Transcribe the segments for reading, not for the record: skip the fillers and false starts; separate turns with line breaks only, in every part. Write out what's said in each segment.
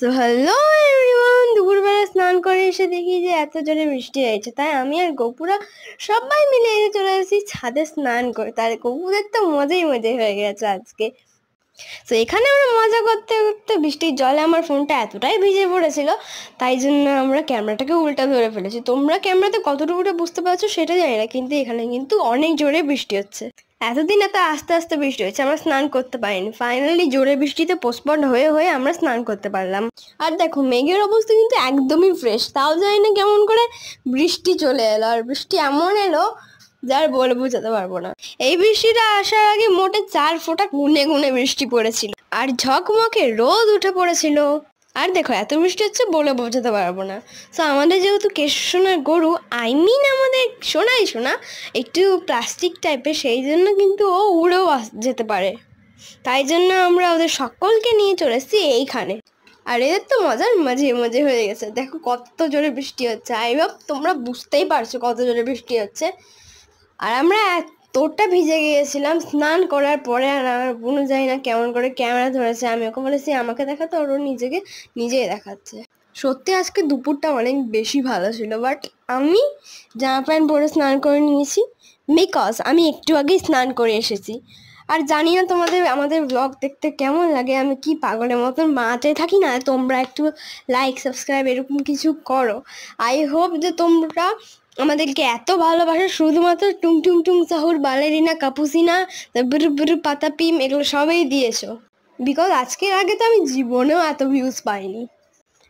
So hello everyone, দুপুরবেলা স্নান করে এসে দেখি যে এত জোরে বৃষ্টি হয়েছে, তাই আমি আর গপুরা সবাই মিলে এসে চলে এসেছি ছাদে স্নান করে। তার গপুদের তো মজাই হয়ে গেছে আজকে। তো এখানে আমরা মজা করতে করতে বৃষ্টির জলে আমার ফোনটা এতটাই ভিজে পড়েছিল, তাই জন্য আমরা ক্যামেরাটাকে উল্টা ধরে ফেলেছি। তোমরা ক্যামেরাতে কতটুকুটা বুঝতে পারছো সেটা জানি না, কিন্তু এখানে কিন্তু অনেক জোরে বৃষ্টি হচ্ছে। এতদিন এত আস্তে আস্তে বৃষ্টি হচ্ছে, আমরা স্নান করতে পারিনি। ফাইনালি জোরে বৃষ্টিতে পোস্টপন্ড হয়ে হয়ে আমরা স্নান করতে পারলাম। আর দেখো মেঘের অবস্থা কিন্তু একদমই ফ্রেশ, তাও জানি না কেমন করে বৃষ্টি চলে এলো। আর বৃষ্টি এমন এলো যার বলে বোঝাতে পারবো না। এই বৃষ্টিটা আসার আগে মোটে 4 ফোঁটা গুনে গুনে বৃষ্টি পড়েছিল, আর ঝকমকে রোদ উঠে পড়েছিল। আর দেখো এত বৃষ্টি হচ্ছে বলে বোঝাতে পারবো না। তো আমাদের যেহেতু কেশর গরু, আমাদের সোনা একটু প্লাস্টিক টাইপের, সেই জন্য কিন্তু ও উড়েও যেতে পারে। তাই জন্য আমরা ওদের সকলকে নিয়ে চলে এসেছি এইখানে। আর এদের তো মাঝে হয়ে গেছে। দেখো কত জোরে বৃষ্টি হচ্ছে, তোমরা বুঝতেই পারছো কত জোরে বৃষ্টি হচ্ছে। আর আমরা এতটা ভিজে গিয়েছিলাম স্নান করার পরে। আর আমার বোনও জানি না কেমন করে ক্যামেরা ধরেছে। আমি ওকে বলেছি আমাকে দেখাতে, ওর নিজেই দেখাচ্ছে। সত্যি আজকে দুপুরটা অনেক বেশি ভালো ছিল, বাট আমি জামা প্যান্ট পরে স্নান করে নিয়েছি বিকজ আমি একটু আগেই স্নান করে এসেছি। আর জানি না আমাদের ব্লগ দেখতে কেমন লাগে, আমি কি পাগলের মতন বানাতে থাকি না। তোমরা একটু লাইক সাবস্ক্রাইব এরকম কিছু করো। আই হোপ যে তোমরা আমাদেরকে এত ভালোবাসো, শুধুমাত্র টুং টুং টুং সাহুর, বালেরিনা, কাপুসিনা, বুরু বুরু পাতা পিম এগুলো সবই দিয়েছো। বিকজ আজকের আগে তো আমি জীবনেও এত ভিউজ পাইনি।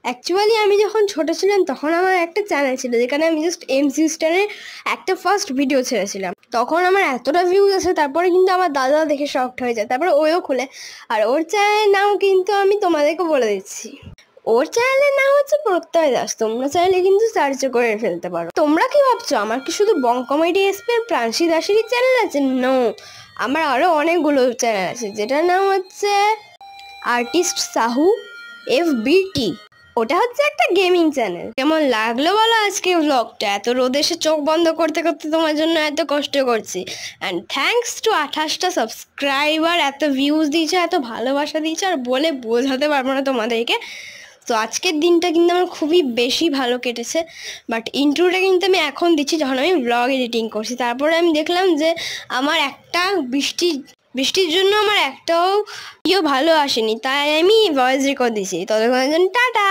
অ্যাকচুয়ালি আমি যখন ছোটো ছিলাম তখন আমার একটা চ্যানেল ছিল যেখানে আমি জাস্ট এমসি স্টারের একটা ফার্স্ট ভিডিও ছেড়েছিলাম। তখন আমার এতটা ভিউজ আছে, তারপরে কিন্তু আমার দাদা দেখে শকড হয়ে যায়, তারপরে ওও খুলে। আর ওর চ্যানেলের নাম কিন্তু আমি তোমাদেরকে বলে দিচ্ছি, ওর চ্যানেলের নাম হচ্ছে প্রত্যয় দাস। তোমরা চাইলে কিন্তু সার্চ করে ফেলতে পারো। তোমরা কি ভাবছো আমার কি শুধু বং কমেডি এসপি আর প্রাণশী দাসেরই চ্যানেল আছে? নো, আমার আরও অনেকগুলো চ্যানেল আছে, যেটার নাম হচ্ছে আর্টিস্ট সাহু FBT। ওটা হচ্ছে একটা গেমিং চ্যানেল। কেমন লাগলো বলো আজকে ব্লগটা? এত রোদে এসে চোখ বন্ধ করতে করতে তোমার জন্য এত কষ্ট করছি। অ্যান্ড থ্যাঙ্কস টু 28টা সাবস্ক্রাইবার, এত ভিউজ দিয়েছে, এত ভালোবাসা দিয়েছে, আর বলে বোঝাতে পারবো না তোমাদেরকে। তো আজকের দিনটা কিন্তু আমার খুবই বেশি ভালো কেটেছে। বাট ইন্ট্রোটা কিন্তু আমি এখন দিচ্ছি যখন আমি ব্লগ এডিটিং করছি। তারপরে আমি দেখলাম যে আমার একটা বৃষ্টির জন্য আমার একটাও ভালো আসেনি, তাই আমি ভয়েস রেকর্ড দিয়েছি। ততক্ষণের জন্য টাটা।